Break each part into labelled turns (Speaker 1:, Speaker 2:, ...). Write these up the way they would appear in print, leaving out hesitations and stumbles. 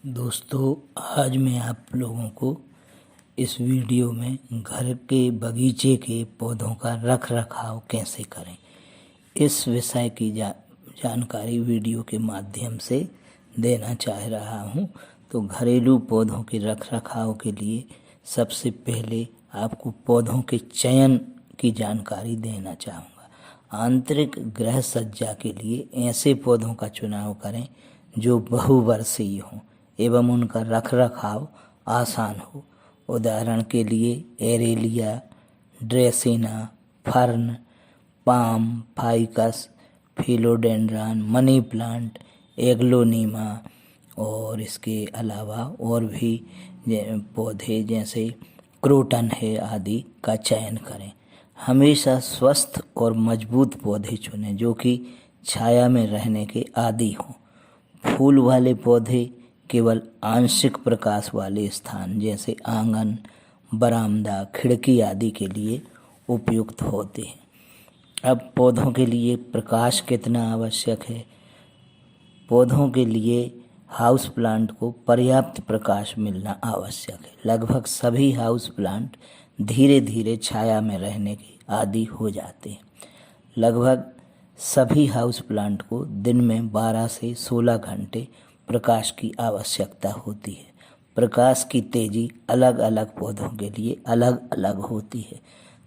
Speaker 1: दोस्तों, आज मैं आप लोगों को इस वीडियो में घर के बगीचे के पौधों का रख रखाव कैसे करें इस विषय की जानकारी वीडियो के माध्यम से देना चाह रहा हूं। तो घरेलू पौधों के रख रखाव के लिए सबसे पहले आपको पौधों के चयन की जानकारी देना चाहूँगा। आंतरिक गृह सज्जा के लिए ऐसे पौधों का चुनाव करें जो बहुवर्षीय हों एवं उनका रख रखाव आसान हो। उदाहरण के लिए aralia, dracaena, fern, palm, ficus, philodendron, money plant, aglaonema और इसके अलावा और भी पौधे जैसे क्रोटन है आदि का चयन करें। हमेशा स्वस्थ और मजबूत पौधे चुनें जो कि छाया में रहने के आदी हों। फूल वाले पौधे केवल आंशिक प्रकाश वाले स्थान जैसे आंगन, बरामदा, खिड़की आदि के लिए उपयुक्त होते हैं। अब पौधों के लिए प्रकाश कितना आवश्यक है? पौधों के लिए हाउस प्लांट को पर्याप्त प्रकाश मिलना आवश्यक है। लगभग सभी हाउस प्लांट धीरे धीरे छाया में रहने के आदी हो जाते हैं। लगभग सभी हाउस प्लांट को दिन में 12 से 16 घंटे प्रकाश की आवश्यकता होती है। प्रकाश की तेजी अलग अलग पौधों के लिए अलग अलग होती है।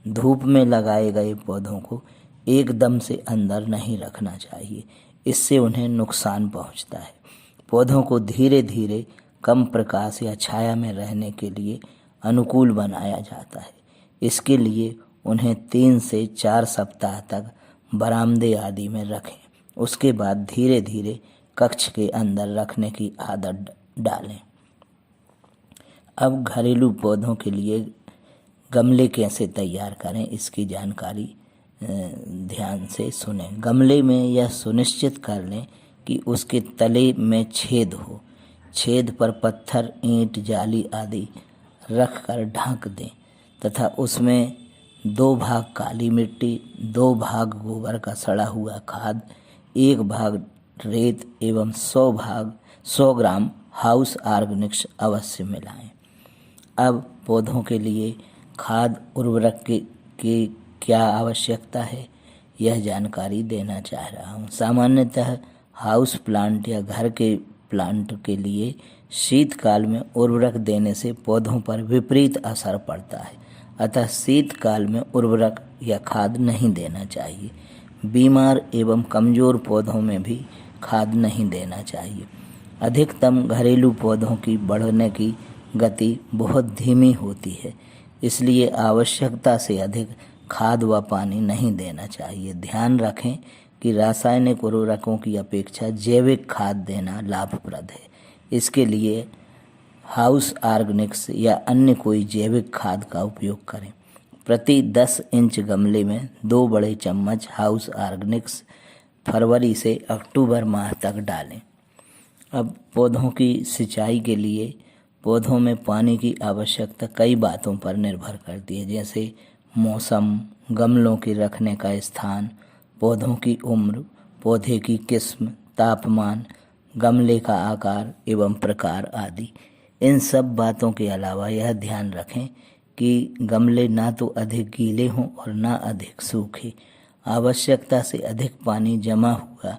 Speaker 1: धूप में लगाए गए पौधों को एकदम से अंदर नहीं रखना चाहिए, इससे उन्हें नुकसान पहुंचता है। पौधों को धीरे धीरे कम प्रकाश या छाया में रहने के लिए अनुकूल बनाया जाता है। इसके लिए उन्हें 3 से 4 सप्ताह तक बरामदे आदि में रखें। उसके बाद धीरे धीरे कक्ष के अंदर रखने की आदत डालें। अब घरेलू पौधों के लिए गमले कैसे तैयार करें इसकी जानकारी ध्यान से सुनें। गमले में यह सुनिश्चित कर लें कि उसके तले में छेद हो। छेद पर पत्थर, ईंट, जाली आदि रख कर ढक दें तथा उसमें 2 भाग काली मिट्टी, 2 भाग गोबर का सड़ा हुआ खाद, 1 भाग रेत एवं 100 ग्राम हाउस ऑर्गेनिक्स अवश्य मिलाएं। अब पौधों के लिए खाद उर्वरक की क्या आवश्यकता है यह जानकारी देना चाह रहा हूँ। सामान्यतः हाउस प्लांट या घर के प्लांट के लिए शीतकाल में उर्वरक देने से पौधों पर विपरीत असर पड़ता है, अतः शीतकाल में उर्वरक या खाद नहीं देना चाहिए। बीमार एवं कमज़ोर पौधों में भी खाद नहीं देना चाहिए। अधिकतम घरेलू पौधों की बढ़ने की गति बहुत धीमी होती है, इसलिए आवश्यकता से अधिक खाद व पानी नहीं देना चाहिए। ध्यान रखें कि रासायनिक उर्वरकों की अपेक्षा जैविक खाद देना लाभप्रद है। इसके लिए हाउस ऑर्गेनिक्स या अन्य कोई जैविक खाद का उपयोग करें। प्रति 10 इंच गमले में 2 बड़े चम्मच हाउस ऑर्गेनिक्स फरवरी से अक्टूबर माह तक डालें। अब पौधों की सिंचाई के लिए पौधों में पानी की आवश्यकता कई बातों पर निर्भर करती है, जैसे मौसम, गमलों के रखने का स्थान, पौधों की उम्र, पौधे की किस्म, तापमान, गमले का आकार एवं प्रकार आदि। इन सब बातों के अलावा यह ध्यान रखें कि गमले ना तो अधिक गीले हों और ना अधिक सूखे। आवश्यकता से अधिक पानी जमा हुआ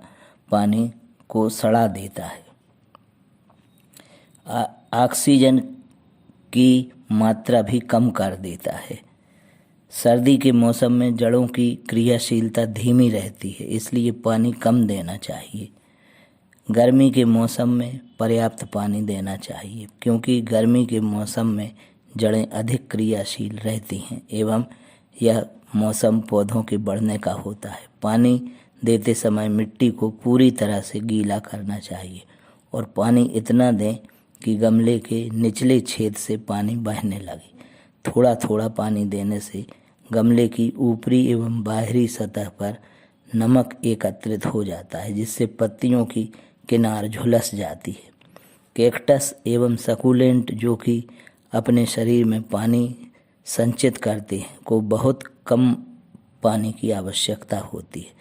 Speaker 1: पानी को सड़ा देता है। ऑक्सीजन की मात्रा भी कम कर देता है। सर्दी के मौसम में जड़ों की क्रियाशीलता धीमी रहती है, इसलिए पानी कम देना चाहिए। गर्मी के मौसम में पर्याप्त पानी देना चाहिए, क्योंकि गर्मी के मौसम में जड़ें अधिक क्रियाशील रहती हैं एवं यह मौसम पौधों के बढ़ने का होता है। पानी देते समय मिट्टी को पूरी तरह से गीला करना चाहिए और पानी इतना दें कि गमले के निचले छेद से पानी बहने लगे। थोड़ा थोड़ा पानी देने से गमले की ऊपरी एवं बाहरी सतह पर नमक एकत्रित हो जाता है, जिससे पत्तियों की किनार झुलस जाती है। कैक्टस एवं सकुलेंट जो कि अपने शरीर में पानी संचित करते हैं को बहुत कम पानी की आवश्यकता होती है,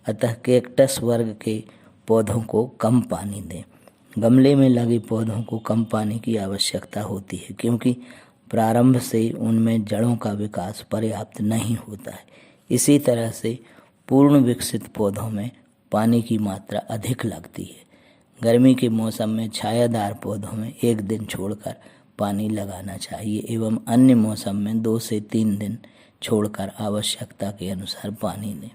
Speaker 1: अतः कैक्टस वर्ग के पौधों को कम पानी दें। गमले में लगे पौधों को कम पानी की आवश्यकता होती है क्योंकि प्रारंभ से उनमें जड़ों का विकास पर्याप्त नहीं होता है। इसी तरह से पूर्ण विकसित पौधों में पानी की मात्रा अधिक लगती है। गर्मी के मौसम में छायादार पौधों में 1 दिन छोड़कर पानी लगाना चाहिए एवं अन्य मौसम में 2 से 3 दिन छोड़कर आवश्यकता के अनुसार पानी दें।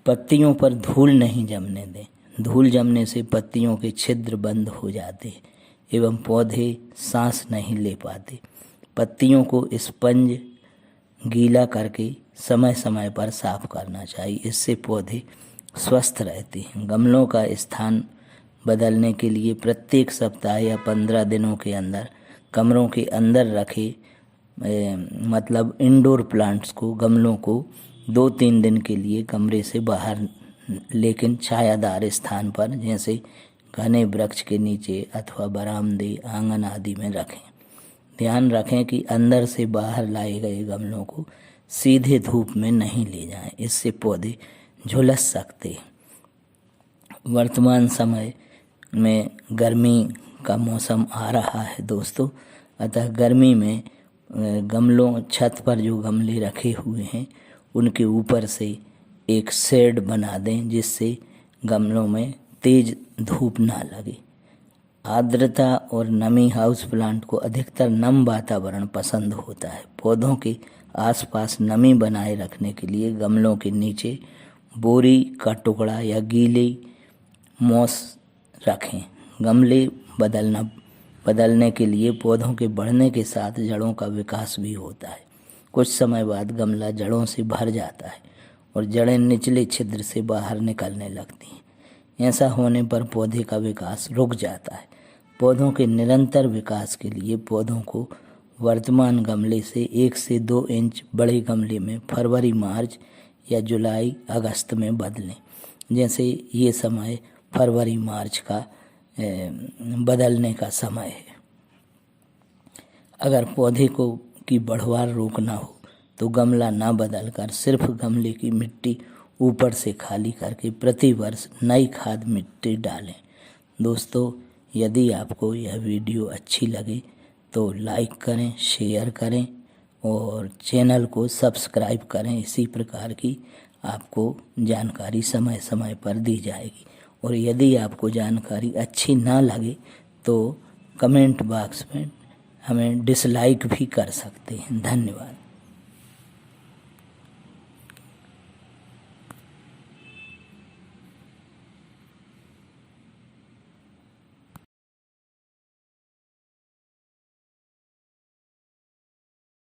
Speaker 1: पत्तियों पर धूल नहीं जमने दें। धूल जमने से पत्तियों के छिद्र बंद हो जाते हैं एवं पौधे सांस नहीं ले पाते। पत्तियों को स्पंज गीला करके समय समय पर साफ करना चाहिए, इससे पौधे स्वस्थ रहते हैं। गमलों का स्थान बदलने के लिए प्रत्येक सप्ताह या 15 दिनों के अंदर कमरों के अंदर रखे मतलब इंडोर प्लांट्स को, गमलों को 2-3 दिन के लिए कमरे से बाहर लेकिन छायादार स्थान पर जैसे घने वृक्ष के नीचे अथवा बरामदे, आंगन आदि में रखें। ध्यान रखें कि अंदर से बाहर लाए गए गमलों को सीधे धूप में नहीं ले जाएं, इससे पौधे झुलस सकते हैं। वर्तमान समय में गर्मी का मौसम आ रहा है दोस्तों, अतः गर्मी में गमलों छत पर जो गमले रखे हुए हैं उनके ऊपर से एक शेड बना दें जिससे गमलों में तेज धूप ना लगे। आर्द्रता और नमी हाउस प्लांट को अधिकतर नम वातावरण पसंद होता है। पौधों के आसपास नमी बनाए रखने के लिए गमलों के नीचे बोरी का टुकड़ा या गीले मोस रखें। गमले बदलने के लिए पौधों के बढ़ने के साथ जड़ों का विकास भी होता है। कुछ समय बाद गमला जड़ों से भर जाता है और जड़ें निचले छिद्र से बाहर निकलने लगती हैं। ऐसा होने पर पौधे का विकास रुक जाता है। पौधों के निरंतर विकास के लिए पौधों को वर्तमान गमले से 1 से 2 इंच बड़े गमले में फरवरी, मार्च या जुलाई, अगस्त में बदलें। जैसे ये समय फरवरी, मार्च का बदलने का समय है। अगर पौधे की बढ़वार रोकना हो तो गमला ना बदलकर सिर्फ गमले की मिट्टी ऊपर से खाली करके प्रति वर्ष नई खाद मिट्टी डालें। दोस्तों, यदि आपको यह वीडियो अच्छी लगे तो लाइक करें, शेयर करें और चैनल को सब्सक्राइब करें। इसी प्रकार की आपको जानकारी समय समय पर दी जाएगी। और यदि आपको जानकारी अच्छी ना लगे तो कमेंट बॉक्स में हमें डिसलाइक भी कर सकते हैं। धन्यवाद।